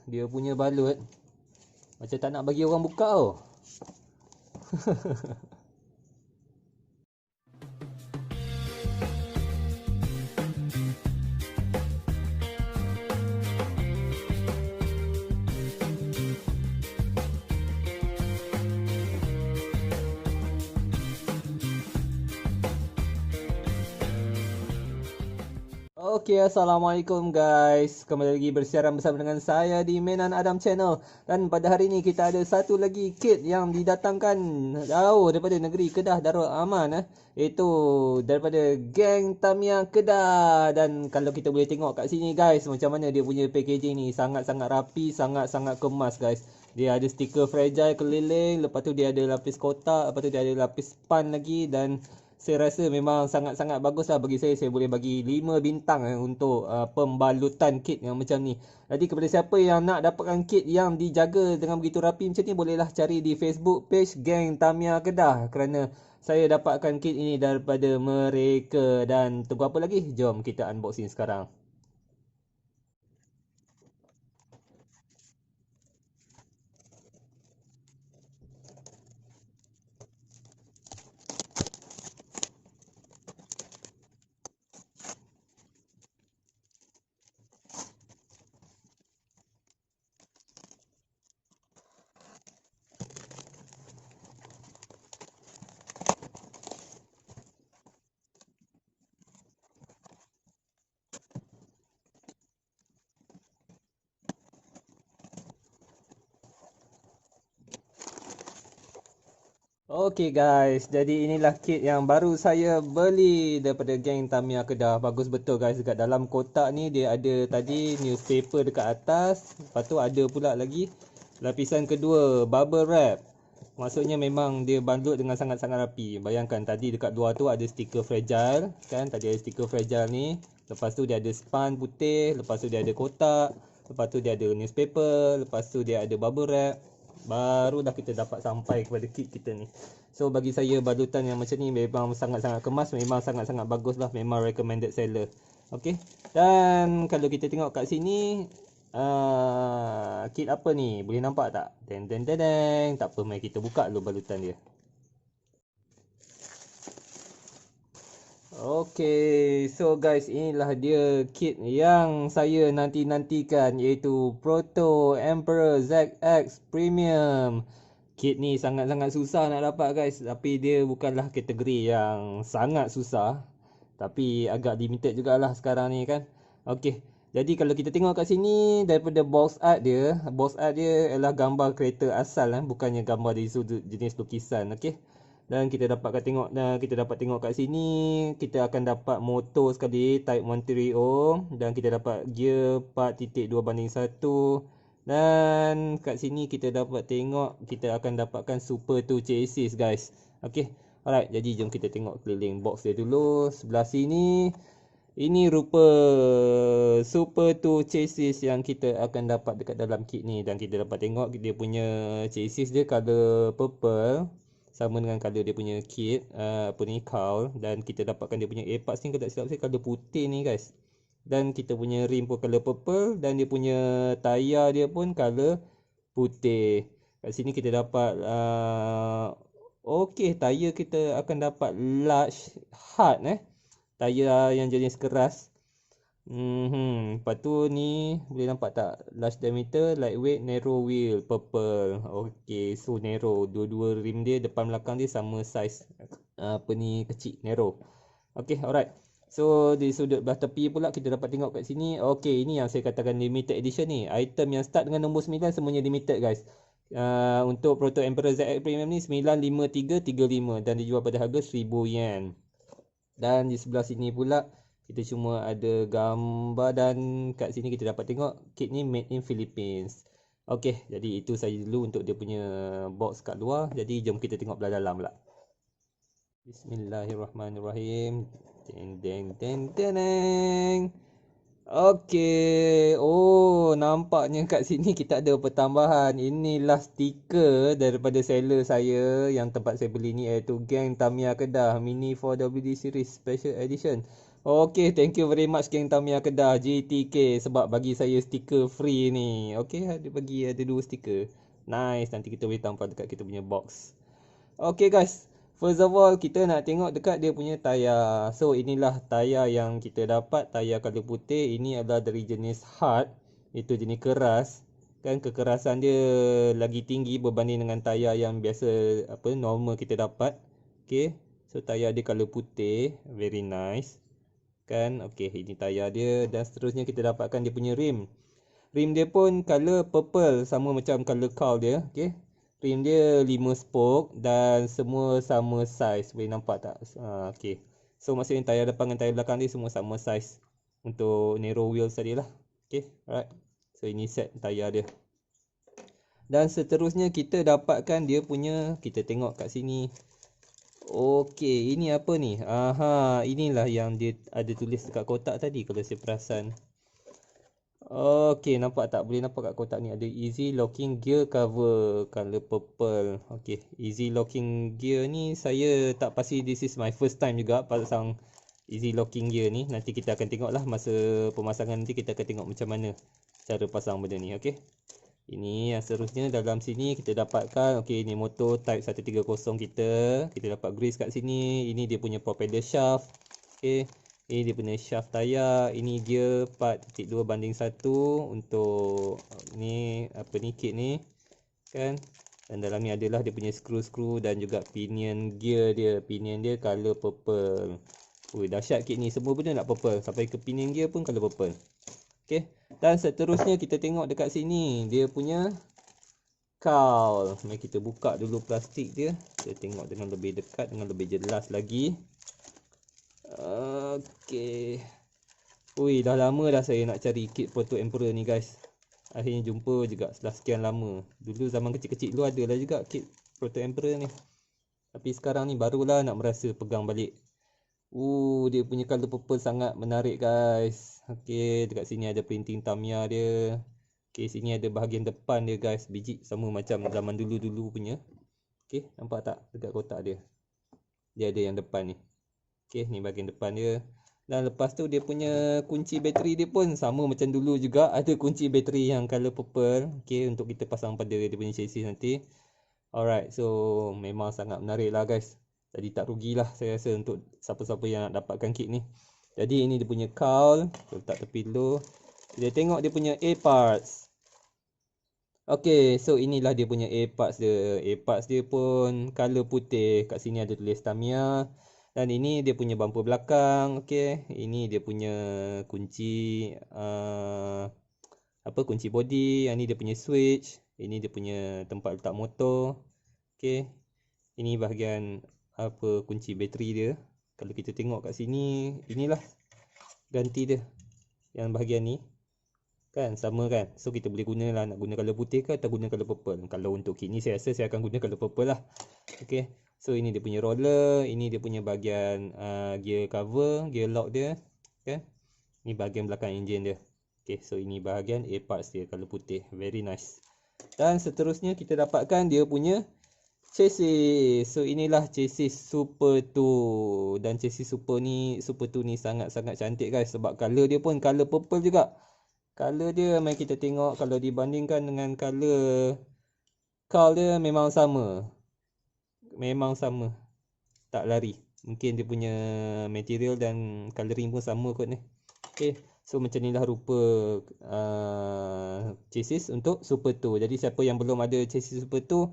Dia punya balut macam tak nak bagi orang buka tau. Okey, Assalamualaikum guys. Kembali lagi bersiaran bersama dengan saya di Menan Adam Channel. Dan pada hari ini kita ada satu lagi kit yang didatangkan jauh daripada negeri Kedah Darul Aman, iaitu daripada geng Tamiya Kedah. Dan kalau kita boleh tengok kat sini guys, macam mana dia punya packaging ni, sangat-sangat rapi, sangat-sangat kemas guys. Dia ada stiker fragile keliling, lepas tu dia ada lapis kotak, lepas tu dia ada lapis span lagi. Dan saya rasa memang sangat-sangat bagus lah bagi saya. Saya boleh bagi 5 bintang untuk pembalutan kit yang macam ni. Jadi kepada siapa yang nak dapatkan kit yang dijaga dengan begitu rapi macam ni, bolehlah cari di Facebook page geng Tamiya Kedah. Kerana saya dapatkan kit ini daripada mereka. Dan tunggu apa lagi? Jom kita unboxing sekarang. Okay guys, jadi inilah kit yang baru saya beli daripada geng Tamiya Kedah. Bagus betul guys. Dekat dalam kotak ni dia ada tadi newspaper dekat atas. Lepas tu ada pula lagi lapisan kedua, bubble wrap. Maksudnya memang dia balut dengan sangat-sangat rapi. Bayangkan tadi dekat luar tu ada stiker fragile kan. Tadi ada stiker fragile ni. Lepas tu dia ada span putih. Lepas tu dia ada kotak. Lepas tu dia ada newspaper. Lepas tu dia ada bubble wrap. Barulah kita dapat sampai kepada kit kita ni. So bagi saya balutan yang macam ni memang sangat-sangat kemas. Memang sangat-sangat bagus lah. Memang recommended seller. Okay. Dan kalau kita tengok kat sini, kit apa ni? Boleh nampak tak? Deng deng deng deng. Tak apa, mari kita buka dulu balutan dia. Okay, so guys, inilah dia kit yang saya nanti-nantikan, iaitu Proto Emperor ZX Premium. Kit ni sangat-sangat susah nak dapat guys, tapi dia bukanlah kategori yang sangat susah, tapi agak limited jugalah sekarang ni kan. Okay, jadi kalau kita tengok kat sini, daripada box art dia ialah gambar kereta asal, bukannya gambar dari sudut jenis lukisan. Okay, dan kita dapat tengok kat sini, kita akan dapat motor sekali Type 130, dan kita dapat gear 4.2:1. Dan kat sini kita dapat tengok kita akan dapatkan Super 2 chassis guys. Okey. Alright, jadi jom kita tengok keliling box dia dulu. Sebelah sini, ini rupa Super 2 chassis yang kita akan dapat dekat dalam kit ni. Dan kita dapat tengok dia punya chassis dia color purple, sama dengan color dia punya kit, cowl. Dan kita dapatkan dia punya A-parts ni, kalau tak silap saya color putih ni guys. Dan kita punya rim pun color purple, dan dia punya tayar dia pun color putih. Kat sini kita dapat okey, tayar kita akan dapat large hard tayar yang jenis keras. Lepas tu ni boleh nampak tak, large diameter, lightweight, narrow wheel, purple. Okey, so narrow, dua-dua rim dia depan belakang dia sama size, kecil, narrow. Okey, alright. So di sudut belah tepi pula kita dapat tengok kat sini. Okey, ini yang saya katakan limited edition ni. Item yang start dengan nombor 9 semuanya limited guys. Untuk Proto Emperor ZX Premium ni 95335 dan dijual pada harga 1000 yen. Dan di sebelah sini pula kita cuma ada gambar, dan kat sini kita dapat tengok kit ni made in Philippines. Okey, jadi itu saja dulu untuk dia punya box kat luar. Jadi jom kita tengok belah dalam pula. Bismillahirrahmanirrahim. Deng deng deng deng. Okey. Oh, nampaknya kat sini kita ada pertambahan. Inilah stiker daripada seller saya yang tempat saya beli ni, iaitu geng Tamiya Kedah Mini 4WD Series Special Edition. Okay, thank you very much geng Tamiya Kedah GTK sebab bagi saya stiker free ni. Okay, ada 2 stiker. Nice, nanti kita boleh tampal dekat kita punya box. Okay guys, first of all kita nak tengok dekat dia punya tayar. So inilah tayar yang kita dapat, tayar color putih. Ini adalah dari jenis hard, itu jenis keras. Kan kekerasan dia lagi tinggi berbanding dengan tayar yang biasa normal kita dapat. Okay, so tayar dia color putih, very nice. Kan, okay, ini tayar dia. Dan seterusnya kita dapatkan dia punya rim. Rim dia pun color purple, sama macam color cowl dia. Okay, rim dia 5 spoke dan semua sama size. Boleh nampak tak? Okay, so maksudnya tayar depan dan tayar belakang dia semua sama size untuk narrow wheels tadi lah. Okay, alright. So ini set tayar dia. Dan seterusnya kita dapatkan dia punya, kita tengok kat sini. Okey, ini apa ni? Aha, inilah yang dia ada tulis dekat kotak tadi kalau saya perasan. Okey, nampak tak? Boleh nampak kat kotak ni ada easy locking gear cover color purple. Okey, easy locking gear ni saya tak pasti, this is my first time juga pasang easy locking gear ni. Nanti kita akan tengoklah masa pemasangan, nanti kita akan tengok macam mana cara pasang benda ni. Okey. Ini yang seterusnya dalam sini kita dapatkan, okey, ini motor type 130 kita. Kita dapat grease kat sini. Ini dia punya propeller shaft. Okey. Ini dia punya shaft tayar. Ini gear 4.2/1 untuk ni kit ni. Kan? Dan dalam ni adalah dia punya skru-skru dan juga pinion gear dia. Pinion dia color purple. Ui, dahsyat kit ni. Semua benda nak purple. Sampai ke pinion gear pun color purple. Okey. Dan seterusnya kita tengok dekat sini dia punya cowl. Mari kita buka dulu plastik dia. Kita tengok dengan lebih dekat, dengan lebih jelas lagi. Okey. Ui, dah lama dah saya nak cari kit Proto Emperor ni guys. Akhirnya jumpa juga setelah sekian lama. Dulu zaman kecil-kecil dulu ada lah juga kit Proto Emperor ni. Tapi sekarang ni barulah nak merasa pegang balik. Dia punya color purple sangat menarik guys. Okey, dekat sini ada printing Tamiya dia. Okey, sini ada bahagian depan dia guys. Biji sama macam zaman dulu-dulu punya. Okey, nampak tak dekat kotak dia? Dia ada yang depan ni. Okey, ni bahagian depan dia. Dan lepas tu dia punya kunci bateri dia pun sama macam dulu juga. Ada kunci bateri yang color purple. Okey, untuk kita pasang pada dia punya chassis nanti. Alright, so memang sangat menarik lah guys. Jadi tak rugilah saya rasa untuk siapa-siapa yang nak dapatkan kit ni. Jadi ini dia punya cowl. Letak tepi dulu. Kita tengok dia punya A parts. Okay, so inilah dia punya A parts dia. A parts dia pun color putih. Kat sini ada tulis Tamiya. Dan ini dia punya bumper belakang. Okay, ini dia punya kunci kunci body. Yang ni dia punya switch. Ini dia punya tempat letak motor. Okay, ini bahagian kunci bateri dia. Kalau kita tengok kat sini, inilah ganti dia yang bahagian ni. Kan sama kan? So kita boleh gunalah, nak guna color putih ke atau guna color purple. Kalau untuk kit ni saya rasa saya akan guna color purple lah. Okay, so ini dia punya roller. Ini dia punya bahagian gear cover, gear lock dia. Kan? Ini bahagian belakang enjin dia. Okay, so ini bahagian A parts dia, color putih. Very nice. Dan seterusnya kita dapatkan dia punya chassis. So inilah chassis Super 2. Dan chassis Super 2 ni sangat-sangat cantik guys. Sebab color dia pun color purple juga. Color dia mari kita tengok. Kalau dibandingkan dengan color cowl dia memang sama. Memang sama. Tak lari. Mungkin dia punya material dan coloring pun sama kot ni. Okay, so macam inilah rupa chassis untuk Super 2. Jadi siapa yang belum ada chassis Super 2,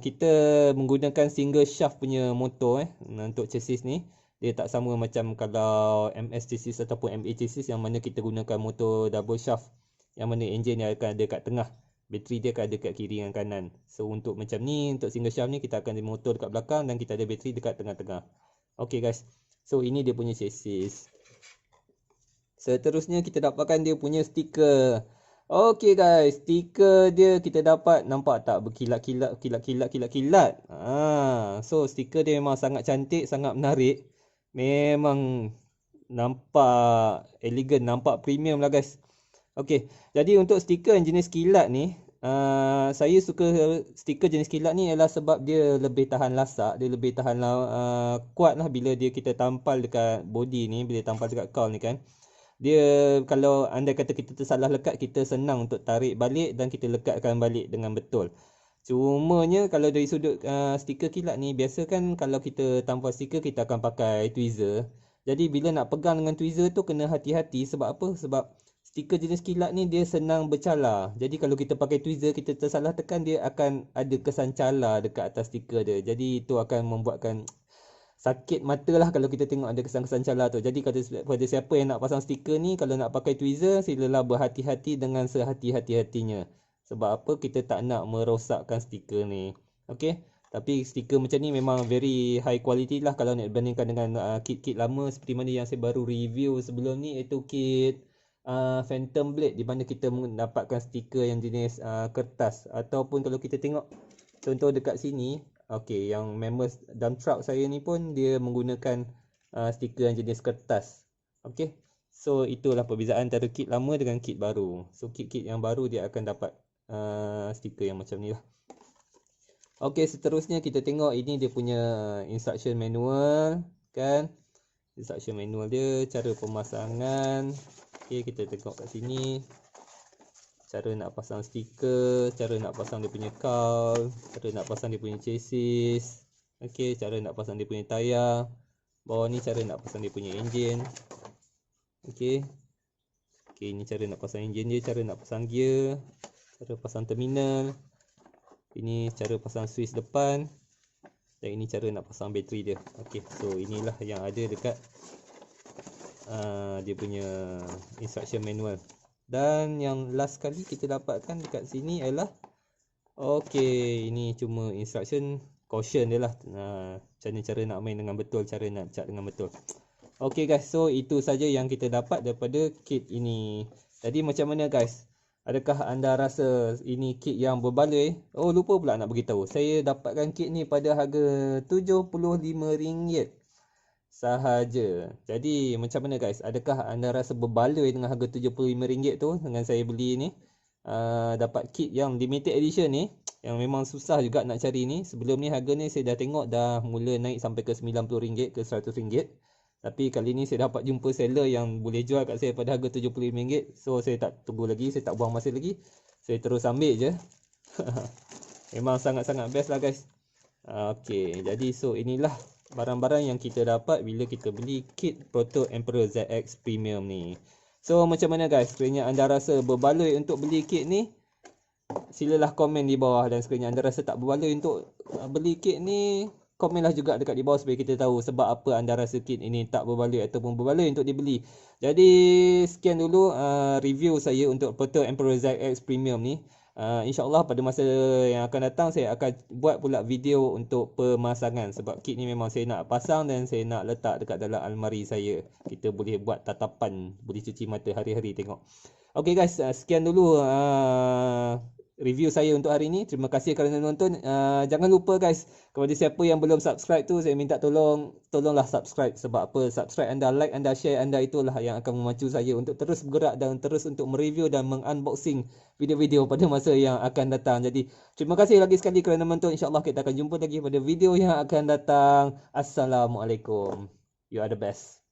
kita menggunakan single shaft punya motor untuk chassis ni. Dia tak sama macam kalau MS chassis ataupun MA chassis yang mana kita gunakan motor double shaft, yang mana enjin dia akan ada kat tengah, bateri dia akan ada kat kiri dan kanan. So untuk macam ni, untuk single shaft ni kita akan ada motor dekat belakang dan kita ada bateri dekat tengah-tengah. Okay guys, so ini dia punya chassis. Seterusnya kita dapatkan dia punya stiker. Okey guys, stiker dia kita dapat, nampak tak berkilat-kilat. So stiker dia memang sangat cantik, sangat menarik. Memang nampak elegan, nampak premium lah guys. Okey, jadi untuk stiker yang jenis kilat ni, Saya suka stiker jenis kilat ni ialah sebab dia lebih tahan lasak, dia lebih tahan kuat lah bila kita tampal dekat body ni, bila tampal dekat cowl ni kan. Dia kalau andai kata kita tersalah lekat, kita senang untuk tarik balik dan kita lekatkan balik dengan betul. Cumanya kalau dari sudut stiker kilat ni, biasa kan kalau kita tampal stiker kita akan pakai tweezer. Jadi bila nak pegang dengan tweezer tu kena hati-hati. Sebab apa? Sebab stiker jenis kilat ni dia senang bercalar. Jadi kalau kita pakai tweezer, kita tersalah tekan, dia akan ada kesan calar dekat atas stiker dia. Jadi itu akan membuatkan sakit mata lah kalau kita tengok ada kesan-kesan calar tu. Jadi pada siapa yang nak pasang stiker ni, kalau nak pakai tweezer, silalah berhati-hati dengan sehati-hatinya. Sebab apa? Kita tak nak merosakkan stiker ni. Okay? Tapi stiker macam ni memang very high quality lah kalau nak bandingkan dengan kit-kit lama seperti mana yang saya baru review sebelum ni, iaitu kit Phantom Blade, di mana kita mendapatkan stiker yang jenis kertas. Ataupun kalau kita tengok contoh dekat sini, okey, yang members dump truck saya ni pun dia menggunakan stiker yang jenis kertas. Okey, so itulah perbezaan antara kit lama dengan kit baru. So kit-kit yang baru dia akan dapat stiker yang macam ni lah. Okey, seterusnya kita tengok ini dia punya instruction manual kan. Instruction manual dia, cara pemasangan. Okey, kita tengok kat sini. Cara nak pasang stiker, cara nak pasang dia punya cowl, cara nak pasang dia punya chassis. Okey, cara nak pasang dia punya tayar. Bawah ni cara nak pasang dia punya enjin. Okey. Okey, ini cara nak pasang enjin dia, cara nak pasang gear, cara pasang terminal. Ini cara pasang switch depan. Dan ini cara nak pasang bateri dia. Okey, so inilah yang ada dekat dia punya instruction manual. Dan yang last kali kita dapatkan dekat sini ialah okey, ini cuma instruction caution dia lah. Cara nak main dengan betul, cara nak cat dengan betul. Okey guys, so itu saja yang kita dapat daripada kit ini. Jadi macam mana guys? Adakah anda rasa ini kit yang berbaloi? Oh, lupa pula nak beritahu. Saya dapatkan kit ni pada harga RM75 sahaja. Jadi macam mana guys? Adakah anda rasa berbaloi dengan harga RM75 tu dengan saya beli ni? Dapat kit yang limited edition ni, yang memang susah juga nak cari ni. Sebelum ni harga ni saya dah tengok dah mula naik sampai ke RM90 ke RM100. Tapi kali ni saya dapat jumpa seller yang boleh jual kat saya pada harga RM75. So saya tak tunggu lagi, saya tak buang masa lagi. Saya terus ambil je. Memang sangat-sangat best lah guys. Okey, jadi so inilah barang-barang yang kita dapat bila kita beli kit Proto Emperor ZX Premium ni. So macam mana guys? Sekiranya anda rasa berbaloi untuk beli kit ni, silalah komen di bawah. Dan sekiranya anda rasa tak berbaloi untuk beli kit ni, komenlah juga dekat di bawah supaya kita tahu sebab apa anda rasa kit ini tak berbaloi ataupun berbaloi untuk dibeli. Jadi sekian dulu review saya untuk Proto Emperor ZX Premium ni. InsyaAllah pada masa yang akan datang saya akan buat pula video untuk pemasangan. Sebab kit ni memang saya nak pasang dan saya nak letak dekat dalam almari saya. Kita boleh buat tatapan, boleh cuci mata hari-hari tengok. Okay guys, sekian dulu review saya untuk hari ini. Terima kasih kerana menonton. Jangan lupa guys, kepada siapa yang belum subscribe tu, saya minta tolonglah subscribe. Sebab apa? Subscribe anda, like anda, share anda, itulah yang akan memacu saya untuk terus bergerak dan terus untuk mereview dan mengunboxing video-video pada masa yang akan datang. Jadi terima kasih lagi sekali kerana menonton. InsyaAllah kita akan jumpa lagi pada video yang akan datang. Assalamualaikum. You are the best.